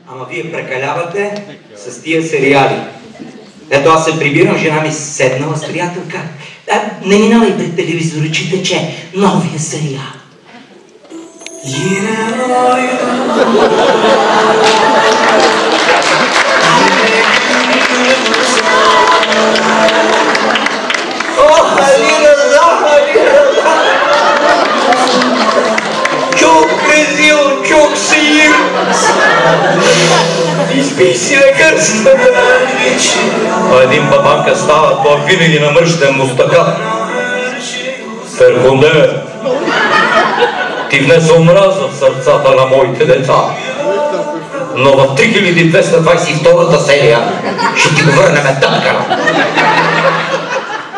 Ама вие прекалявате с тия сериали. Ето аз се прибирам, жена ми седнала с приятелка. Не минавай пред телевизора, че тече новия сериал. Чук резил, чук сир. Изпи си лекарствата. Един бабанка става, той винаги намръщен мустакат. Ферхунде, ти внесе омраза в сърцата на моите деца. Но в 3222-та серия ще ти го върнем тъпка.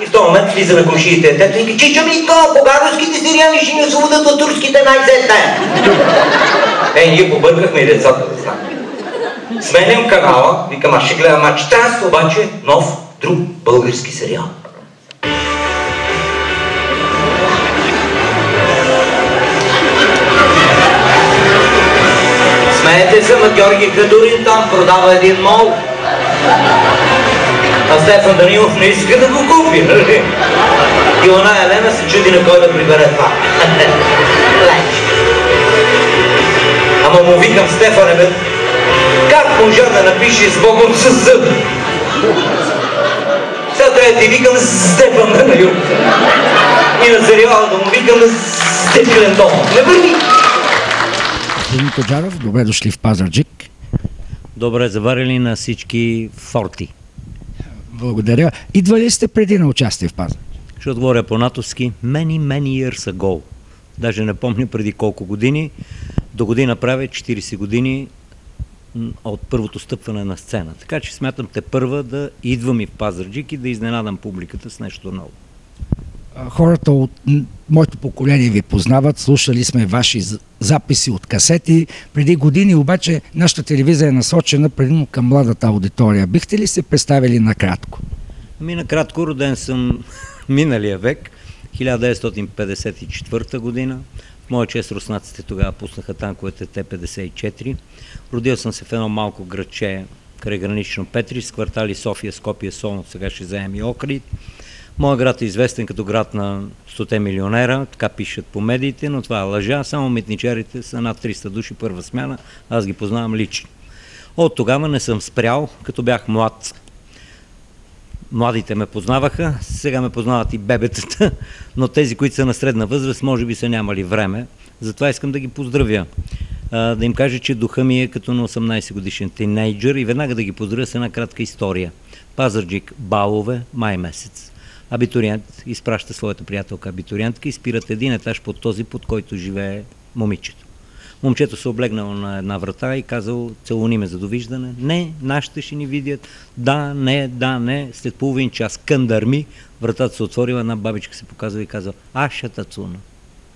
И в този момент влиза на комшиите дето и ка, чичо Митко, по-българските сериали ще ни освободят от турските най-сетне. Ние побъркахме и децата да знаем. Сменям канала, викам, аз ще гледам матч. Тази обаче нов, друг български сериал. Смеете се, ма Георги Кадурин там продава един мол. А Стефан Данилов не иска да го купи, нали? И она Елена се чуди на кой да прибере това. Ама му викам, Стефане, бе, как можа да напише с Богом с зъб? Сега трябва да ти викам Стефан Данилов. И на сериала да му викам Стефан Дом. Не върни! Господин Тоджаров, добре дошли в Пазарджик. Добре заварили на всички форти. Благодаря. Идва ли сте преди на участие в Пазарджик? Ще отговоря по-натовски. Many years ago. Даже не помня преди колко години. До година правя 40 години от първото стъпване на сцена. Така че смятам тепърва да идвам и в Пазарджик и да изненадам публиката с нещо ново. Хората от моето поколение ви познават, слушали сме ваши записи от касети. Преди години обаче нашата телевизия е насочена предимно към младата аудитория. Бихте ли се представили накратко? Накратко, роден съм миналия век, 1954 година. В моя чест руснаците тогава пуснаха танковете Т-54. Родил съм се в едно малко градче, край гранично Петрич, с квартали София, Скопие, Солун, сега ще вземем и Охрид. Моят град е известен като град на 100 милионера, така пишат по медиите, но това е лъжа. Само митничарите са над 300 души първа смяна, аз ги познавам лично. От тогава не съм спрял, като бях млад. Младите ме познаваха, сега ме познават и бебетата, но тези, които са на средна възраст, може би са нямали време. Затова искам да ги поздравя. Да им кажа, че духа ми е като на 18 годишен тинейджър и веднага да ги поздравя с една кратка история. Пазарджик, балове, май месец. Абитуриент изпраща своята приятелка абитуриентка и спират един етаж под този, под който живее момичето. Момчето се облегнало на една врата и казал: целуни ме за довиждане. Не, нашите ще ни видят. Да, не. След половин час къндарми, вратата се отворила, една бабичка се показва и казва: аз ще тацуна.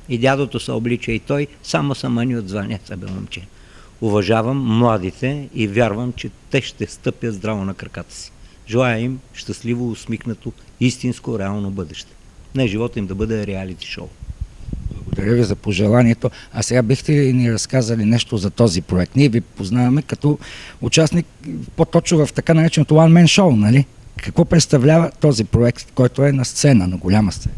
И дядото се облича и той, само са мани от звания, себе момче. Уважавам младите и вярвам, че те ще стъпят здраво на краката си. Желая им щастливо, усмихнато, истинско, реално бъдеще. Не живота им да бъде реалити шоу. Благодаря ви за пожеланието. А сега бихте ли ни разказали нещо за този проект? Ние ви познаваме като участник по-точно в така нареченото one man show, нали? Какво представлява този проект, който е на сцена, на голяма сцена?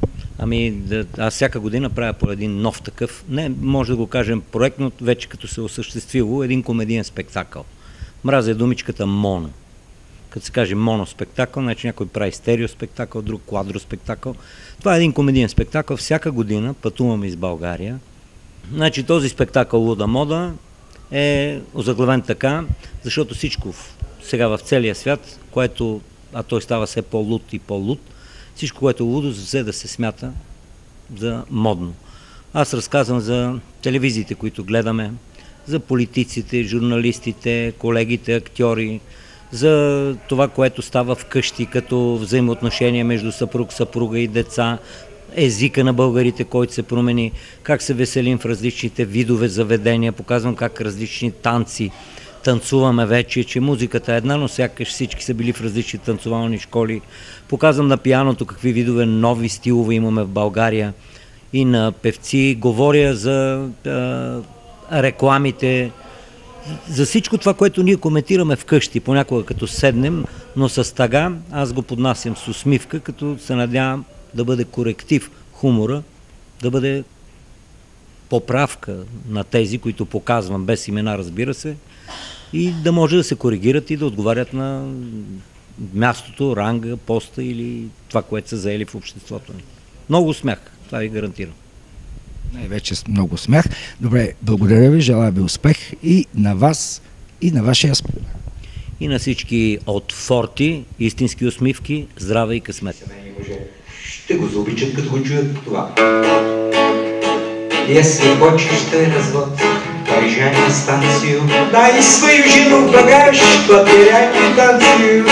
Аз всяка година правя по един нов такъв, не може да го кажем проект, но вече като се осъществило, един комедиен спектакъл. Мразя думичката моно. Като се каже моноспектакъл, значи някой прави стереоспектакъл, друг квадроспектакъл. Това е един комедиен спектакъл. Всяка година пътуваме из България. Значи този спектакъл Луда мода е озаглавен така, защото всичко сега в целия свят, което, а той става все по-луд и по-луд, всичко, което е лудо, взе да се смята за модно. Аз разказвам за телевизиите, които гледаме, за политиците, журналистите, колегите, актьори, за това, което става вкъщи като взаимоотношения между съпруг, съпруга и деца, езика на българите, който се промени, как се веселим в различните видове заведения, показвам как различни танци танцуваме вече, че музиката е една, но сякаш всички са били в различни танцувални школи. Показвам на пианото какви видове нови стилове имаме в България и на певци. Говоря за рекламите, За всичко това, което ние коментираме вкъщи, понякога като седнем, но с тъга, аз го поднасям с усмивка, като се надявам да бъде коректив хумора, да бъде поправка на тези, които показвам, без имена, разбира се, и да може да се коригират и да отговарят на мястото, ранга, поста или това, което са заели в обществото ни. Много смях, това ви гарантирам. Най-вече много смях. Добре, благодаря ви, желая ви успех и на вас, и на вашия спор. И на всички от Форти, истински усмивки, здраве и късмет. Ще го заобичат, като го чуят това. Если хочешь ты развод, поезжай на станцию, дай свою жену в багаж, потеряй квитанцию.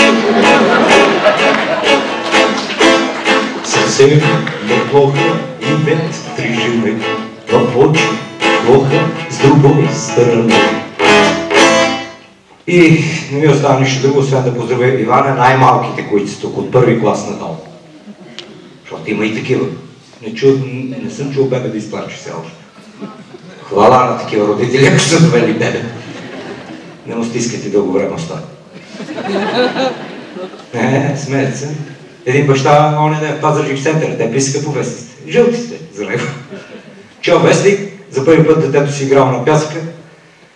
Совсем неплохо иметь 3 жены, но очень плохо с другой стороны. И не ми остава нищо друго, освен да поздравя Ивана, най-малките, които са тук, от първи клас надолу. Защото има и такива. Не съм чул бебе да изплаче все още. Хвала на такива родители, ако са довели бебе. Не му стискайте дълго време оста. Смеят се. Един баща, он е в Пазарджик център, те писаха по вестите. Жълтите за него. Чел вестник, за първи път детето си играл на пясъка.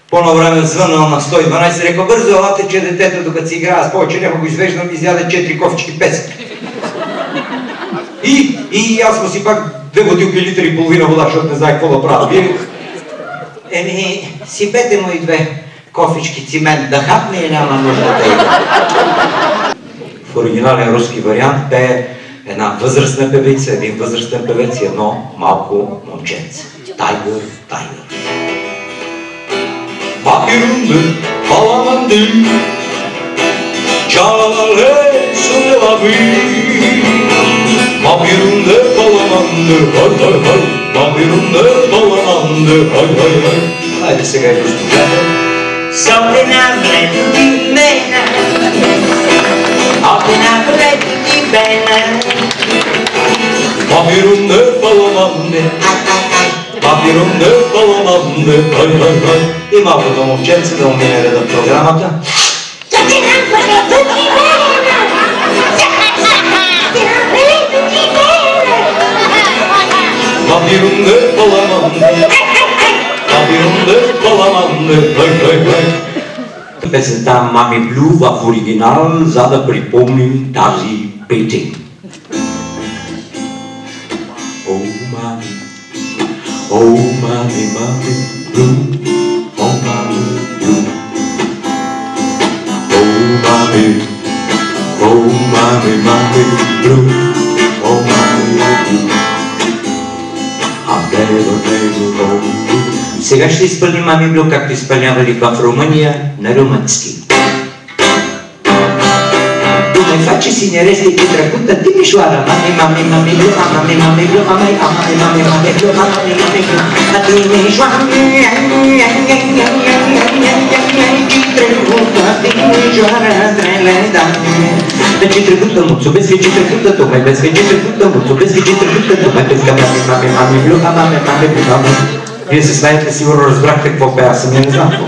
По-на време звънал на 112 и рекал: бързо елате, че детето, докато си играе, аз повече няма го извеждам, изяде 4 кофчики песък. И аз му си пак 2 бутилки литър и половина вода, защото не знае какво да правя. Сипете му и 2 кофички цимент да хапне и няма нужда да иде. В оригинален руски вариант пее една възрастна певица, един възрастен певец и едно малко момченце. Тайгър, тайгър. Папирунде, паламанди, чалале, сулелави. Папирунде, паламанди, хай-хай-хай. Папирунде, паламанди, хай-хай-хай. Хайде сега и госпожата. Sopranamento di bene, opinamento di bene. Papirunde palamande, papirunde palamande, хай-хай-хай. И малкото момченце да умине реда в програмата. Sopranamento di bene, sopranamento di bene. Papirunde palamande, papirunde palamande, хай-хай-хай. Песента Мами Блю в оригинал, за да припомним тази песен. Oh mami, oh mami, mami blue, oh mami blue. Oh mami, oh mami, mami blue, oh mami blue. Сега ще изпълним Мами Блю, както изпълнявали в Румъния на румънски. Думай фачи си не рести ти тракута, ти ми шлара. Мами, мами, мами блю, мами, мами блю, мами, мами, мами, мами блю, мами, мами блю. А ти ми шлара, ти тракута, ти ми шлара, треледа. Вече тракута муцо, без вече тракута, думай, без вече тракута муцо, без вече тракута, думай, без мами, мами, мами блю, мами, мами блю, мами. Вие се знаете, сигурно разбрахте какво пея, самия не знам какво.